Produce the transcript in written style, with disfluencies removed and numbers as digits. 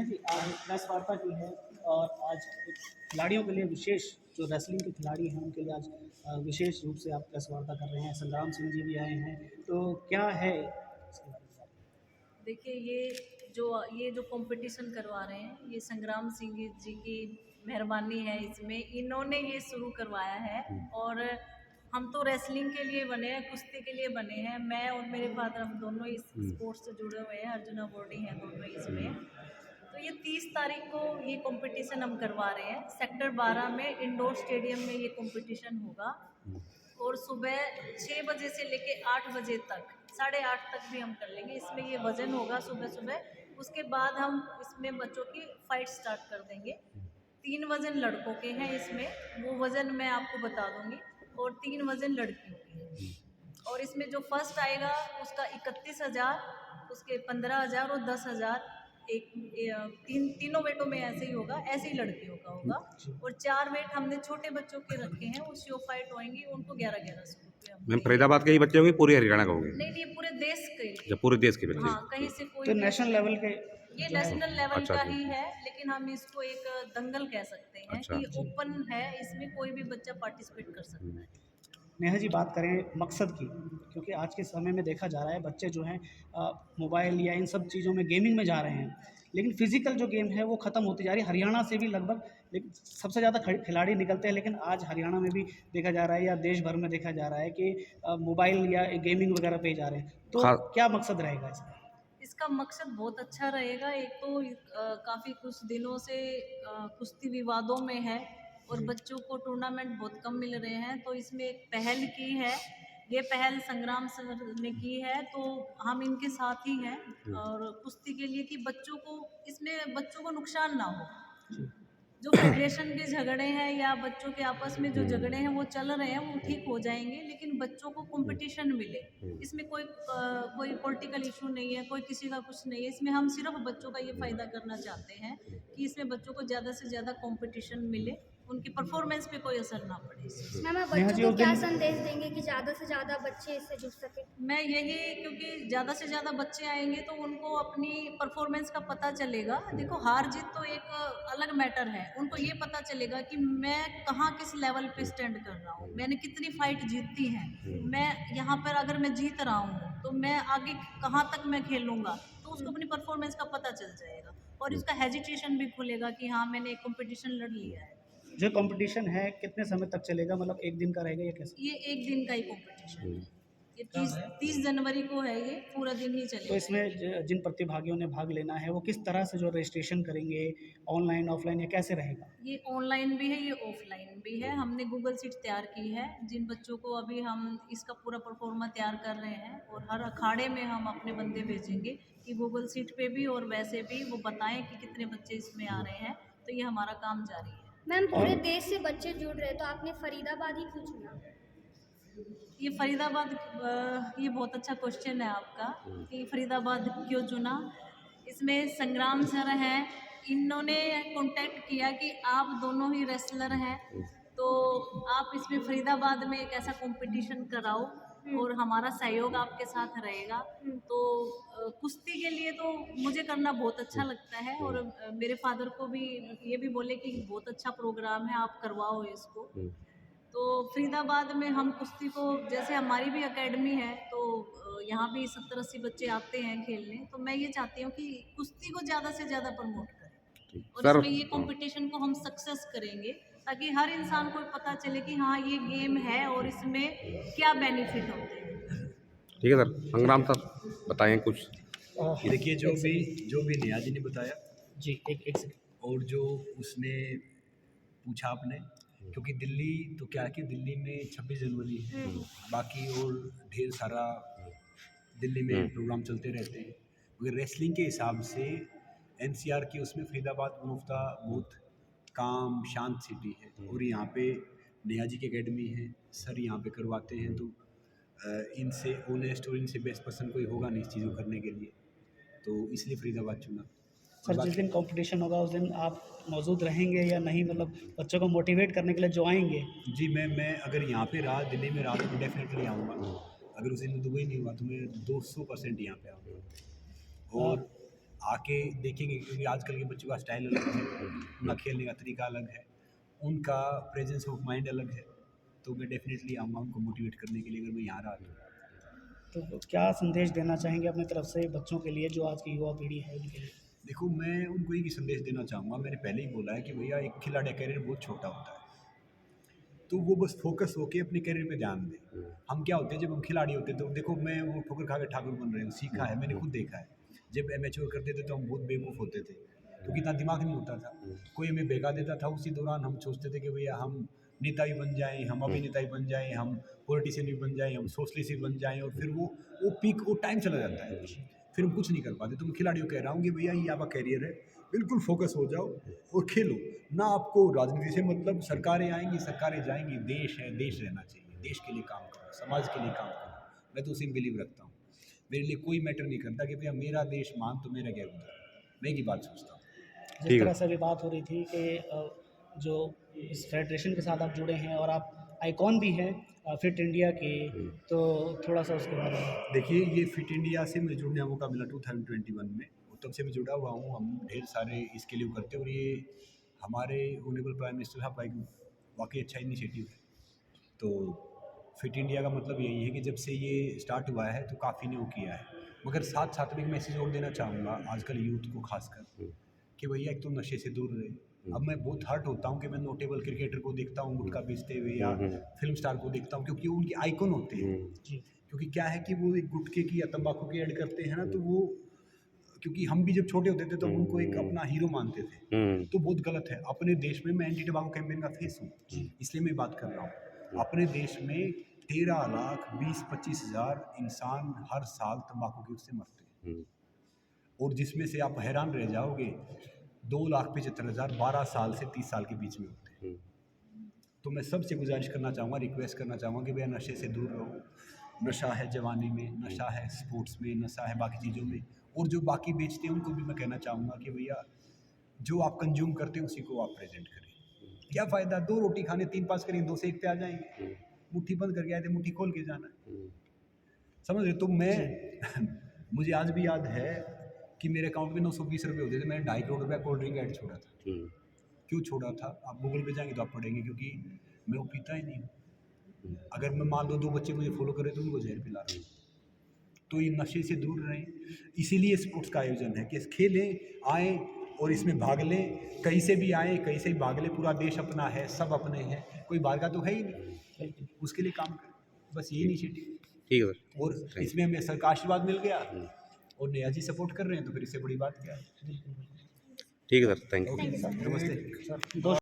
जी, आज प्रेस वार्ता की है और आज खिलाड़ियों के लिए विशेष जो रेसलिंग के खिलाड़ी हैं उनके लिए आज विशेष रूप से आप प्रेस वार्ता कर रहे हैं। संग्राम सिंह जी भी आए हैं, तो क्या है इसके बारे में? देखिए ये जो कंपटीशन करवा रहे हैं ये संग्राम सिंह जी की मेहरबानी है। इसमें इन्होंने ये शुरू करवाया है और हम तो रेसलिंग के लिए बने हैं, कुश्ती के लिए बने हैं। मैं और मेरे फादर हम दोनों इस स्पोर्ट्स से जुड़े हुए हैं, अर्जुन अवॉर्डी हैं दोनों इसमें। तो ये 30 तारीख को ये कंपटीशन हम करवा रहे हैं सेक्टर 12 में इंडोर स्टेडियम में ये कंपटीशन होगा और सुबह 6 बजे से लेके 8 बजे तक 8:30 तक भी हम कर लेंगे। इसमें ये वजन होगा सुबह सुबह, उसके बाद हम इसमें बच्चों की फाइट स्टार्ट कर देंगे। 3 वजन लड़कों के हैं इसमें, वो वजन मैं आपको बता दूंगी, और 3 वजन लड़कियों के हैं। और इसमें जो फर्स्ट आएगा उसका 31,000, उसके 15,000 और 10,000। तीनों वेटों में ऐसे ही होगा, ऐसे ही लड़कियों का होगा। और 4 वेट हमने छोटे बच्चों के रखे हैं, वो शो फाइट होंगी, उनको 1100 रुपये हम मैम देंगे। फरीदाबाद के ही बच्चे होंगे, पूरे हरियाणा का होंगे? नहीं, ये पूरे देश के लिए। जब पूरे देश के बच्चे? हाँ, कहीं से कोई तो भी नेशनल लेवल के ये जो है नेशनल लेवल अच्छा का जी। ही है, लेकिन हम इसको एक दंगल कह सकते हैं अच्छा। कि ओपन है, इसमें कोई भी बच्चा पार्टिसिपेट कर सकता है। नेहा जी, बात करें मकसद की, क्योंकि आज के समय में देखा जा रहा है बच्चे जो हैं मोबाइल या इन सब चीज़ों में गेमिंग में जा रहे हैं, लेकिन फिजिकल जो गेम है वो ख़त्म होती जा रही है। हरियाणा से भी लगभग लेकिन सबसे ज़्यादा खिलाड़ी निकलते हैं, लेकिन आज हरियाणा में भी देखा जा रहा है या देश भर में देखा जा रहा है कि मोबाइल या गेमिंग वगैरह पे ही जा रहे हैं। तो खा- क्या मकसद रहेगा इसका? इसका मकसद बहुत अच्छा रहेगा। एक तो काफ़ी कुछ दिनों से कुश्ती विवादों में है और बच्चों को टूर्नामेंट बहुत कम मिल रहे हैं, तो इसमें एक पहल की है। ये पहल संग्राम सर ने की है, तो हम इनके साथ ही हैं और कुश्ती के लिए कि बच्चों को इसमें बच्चों को नुकसान ना हो। जो फेडरेशन के झगड़े हैं या बच्चों के आपस में जो झगड़े हैं वो चल रहे हैं, वो ठीक हो जाएंगे, लेकिन बच्चों को कंपटीशन मिले। इसमें कोई पॉलिटिकल इशू नहीं है, कोई किसी का कुछ नहीं है। इसमें हम सिर्फ बच्चों का ये फायदा करना चाहते हैं कि इसमें बच्चों को ज़्यादा से ज़्यादा कंपटीशन मिले, उनकी परफॉर्मेंस पे कोई असर ना पड़े इससे। मैम, आप नेहा बच्चों जी, को उस क्या दिन संदेश देंगे कि ज़्यादा से ज़्यादा बच्चे इससे जुड़ सके? मैं यही, क्योंकि ज़्यादा से ज़्यादा बच्चे आएंगे तो उनको अपनी परफॉर्मेंस का पता चलेगा। देखो, हार जीत तो एक अलग मैटर है, उनको ये पता चलेगा कि मैं कहाँ किस लेवल पे स्टैंड कर रहा हूँ, मैंने कितनी फाइट जीती हैं, मैं यहाँ पर अगर मैं जीत रहा हूँ तो मैं आगे कहाँ तक मैं खेलूँगा, तो उसको अपनी परफॉर्मेंस का पता चल जाएगा और इसका हेजिटेशन भी खुलेगा कि हाँ, मैंने एक कॉम्पिटिशन लड़ लिया है। जो कंपटीशन है कितने समय तक चलेगा, मतलब एक दिन का रहेगा या कैसे? ये एक दिन का ही कॉम्पिटिशन है। ये 30 जनवरी को है, ये पूरा दिन ही तो चलेगा। इसमें जिन प्रतिभागियों ने भाग लेना है वो किस तरह से जो रजिस्ट्रेशन करेंगे, ऑनलाइन ऑफलाइन या कैसे रहेगा? ये ऑनलाइन भी है, ये ऑफलाइन भी है। हमने गूगल शीट तैयार की है, जिन बच्चों को अभी हम इसका पूरा परफॉर्मा तैयार कर रहे हैं और हर अखाड़े में हम अपने बंदे भेजेंगे कि गूगल शीट पे भी और वैसे भी वो बताएं कि कितने बच्चे इसमें आ रहे हैं। तो ये हमारा काम जारी है। मैम, पूरे देश से बच्चे जुड़ रहे हैं, तो आपने फरीदाबाद ही क्यों चुना? ये फरीदाबाद ये बहुत अच्छा क्वेश्चन है आपका कि फरीदाबाद क्यों चुना। इसमें संग्राम सर हैं, इन्होंने कांटेक्ट किया कि आप दोनों ही रेसलर हैं, तो आप इसमें फरीदाबाद में एक ऐसा कंपटीशन कराओ और हमारा सहयोग आपके साथ रहेगा। तो कुश्ती के लिए तो मुझे करना बहुत अच्छा लगता है और मेरे फादर को भी ये भी बोले कि बहुत अच्छा प्रोग्राम है, आप करवाओ इसको। तो फरीदाबाद में हम कुश्ती को, जैसे हमारी भी एकेडमी है, तो यहाँ भी 70-80 बच्चे आते हैं खेलने, तो मैं ये चाहती हूँ कि कुश्ती को ज़्यादा से ज़्यादा प्रमोट करें और सर इसमें ये कंपटीशन को हम सक्सेस करेंगे ताकि हर इंसान को पता चले कि हाँ, ये गेम है और इसमें क्या बेनिफिट होते हैं। ठीक है सर। संग्राम सर बताएं कुछ। देखिए, जो भी नेहा जी ने बताया जी, एक सेकंड। और जो उसने पूछा आपने, क्योंकि दिल्ली तो क्या है कि दिल्ली में 26 जनवरी है, बाकी और ढेर सारा दिल्ली में प्रोग्राम चलते रहते हैं, मगर रेसलिंग के हिसाब से एनसीआर की उसमें फरीदाबाद वन ऑफ द बहुत काम शांत सिटी है और यहाँ पे नेहा जी की एकेडमी है, सर यहाँ पे करवाते हैं, तो इनसे ऑनेस्ट और इनसे बेस्ट पर्सन कोई होगा नहीं इस चीज़ को करने के लिए, तो इसलिए फरीदाबाद चुना। सर, जिस दिन कंपटीशन होगा उस दिन आप मौजूद रहेंगे या नहीं, मतलब बच्चों को मोटिवेट करने के लिए जो आएंगे? जी, मैं अगर यहाँ पे रहा, दिल्ली में रहा, तो मैं डेफिनेटली आऊँगा। अगर उस दिन दुबई नहीं हुआ तो मैं 200% यहाँ पे आऊँगा। और आके देखेंगे, क्योंकि आजकल के बच्चों का स्टाइल अलग है, उनका खेलने का तरीका अलग है, उनका प्रेजेंस ऑफ माइंड अलग है। तो मैं डेफिनेटली आऊँगा उनको मोटिवेट करने के लिए अगर मैं यहाँ रहा तो क्या संदेश देना चाहेंगे अपनी तरफ से बच्चों के लिए, जो आज की युवा पीढ़ी है उनके लिए? देखो, मैं उनको एक ही संदेश देना चाहूँगा, मैंने पहले ही बोला है कि भैया एक खिलाड़ी का करियर बहुत छोटा होता है, तो वो बस फोकस होके अपने करियर पे ध्यान दें। हम क्या होते हैं, जब हम खिलाड़ी होते हैं तो देखो, मैं वो ठोकर खा के ठाकुर बन रहे हूँ, सीखा है, मैंने खुद देखा है। जब एमेच्योर करते थे तो हम बहुत बेवकूफ़ होते थे, क्योंकि इतना दिमाग नहीं होता था। कोई हमें बेगा देता था, उसी दौरान हम सोचते थे कि भैया हम नेता भी बन जाएँ, हम अभिनेता भी बन जाएँ, हम पॉलिटिशियन भी बन जाएँ, हम सोशलिस्ट भी बन जाएँ, और फिर वो पीक, वो टाइम चला जाता है, फिर हम कुछ नहीं कर पाते। तो मैं खिलाड़ियों को कह रहा हूँ कि भैया ये आपका करियर है, बिल्कुल फोकस हो जाओ और खेलो ना। आपको राजनीति से मतलब, सरकारें आएंगी, सरकारें जाएंगी, देश है, देश रहना चाहिए, देश के लिए काम करो, समाज के लिए काम करो। मैं तो उसी में बिलीव रखता हूँ। मेरे लिए कोई मैटर नहीं करता कि भैया मेरा देश मान तो मेरा क्या उधर, मैं एक ही बात सोचता हूँ। जिस ठीक है। तरह से अभी बात हो रही थी कि जो इस फेडरेशन के साथ आप जुड़े हैं और आप आइकॉन भी हैं फिट इंडिया के, तो थोड़ा सा उसके बारे में। देखिए, ये फिट इंडिया से मुझे जुड़ने का मौका मिला 2021 में, और तब से मैं जुड़ा हुआ हूँ। हम ढेर सारे इसके लिए करते हैं, और ये हमारे ऑनरेबल प्राइम मिनिस्टर साहब का एक वाकई अच्छा इनिशिएटिव है। तो फिट इंडिया का मतलब यही है कि जब से ये स्टार्ट हुआ है तो काफ़ी ने वो किया है, मगर साथ साथ में एक मैसेज और देना चाहूँगा आजकल यूथ को खासकर, कि भैया एक तो नशे से दूर रहे। अब मैं बहुत हर्ट होता हूँ कि मैं नोटेबल क्रिकेटर को देखता हूँ गुटखा बेचते हुए, या फिल्म स्टार को देखता हूँ, क्योंकि वो उनकी आइकन होते हैं। जी। क्योंकि क्या है कि वो एक गुटखे की या तंबाकू की ऐड करते हैं ना, तो वो, क्योंकि हम भी जब छोटे होते थे तो उनको एक अपना हीरो मानते थे, तो बहुत गलत है। अपने देश में, मैं एंटी टबाको कैंपेन का फेस हूँ, इसलिए मैं बात कर रहा हूँ। अपने देश में 13,20-25 हज़ार इंसान हर साल तंबाकू की उससे मरते हैं, और जिसमें से आप हैरान रह जाओगे 2,75,000 12 साल से 30 साल के बीच में होते हैं। तो मैं सबसे गुजारिश करना चाहूँगा, रिक्वेस्ट करना चाहूँगा कि भैया नशे से दूर रहो। नशा है जवानी में, नशा है स्पोर्ट्स में, नशा है बाकी चीज़ों में, और जो बाकी बेचते हैं उनको भी मैं कहना चाहूँगा कि भैया जो आप कंज्यूम करते हैं उसी को आप प्रेजेंट करें। क्या फ़ायदा 2 रोटी खाने 3-5 करें, 2 से 1 पे आ जाएंगे। मुट्ठी बंद करके आए थे, मुट्ठी खोल के जाना है, समझ रहे? तो मैं मुझे आज भी याद है कि मेरे अकाउंट में 920 रुपये होते थे, मैंने 2.5 करोड़ रुपया कोल्ड ड्रिंक ऐड छोड़ा था। क्यों छोड़ा था? आप गूगल पे जाएंगे तो आप पढ़ेंगे, क्योंकि मैं वो पीता ही नहीं हूँ। अगर मैं मान लो 2 बच्चे मुझे फॉलो करें तो उनको जहर पिला रहा हूँ। तो ये नशे से दूर रहें, इसीलिए स्पोर्ट्स का आयोजन है कि खेलें, आएँ और इसमें भाग लें। कहीं से भी आएँ, कहीं से भी भाग लें, पूरा देश अपना है, सब अपने हैं, कोई बाहर का तो है ही नहीं, उसके लिए काम करें, बस ये इनिशिएटिव। ठीक है सर। और इसमें हमें सर का आशीर्वाद मिल गया, और नेहा जी सपोर्ट कर रहे हैं, तो फिर इससे बड़ी बात क्या है। ठीक है सर, थैंक यू। ओके, नमस्ते।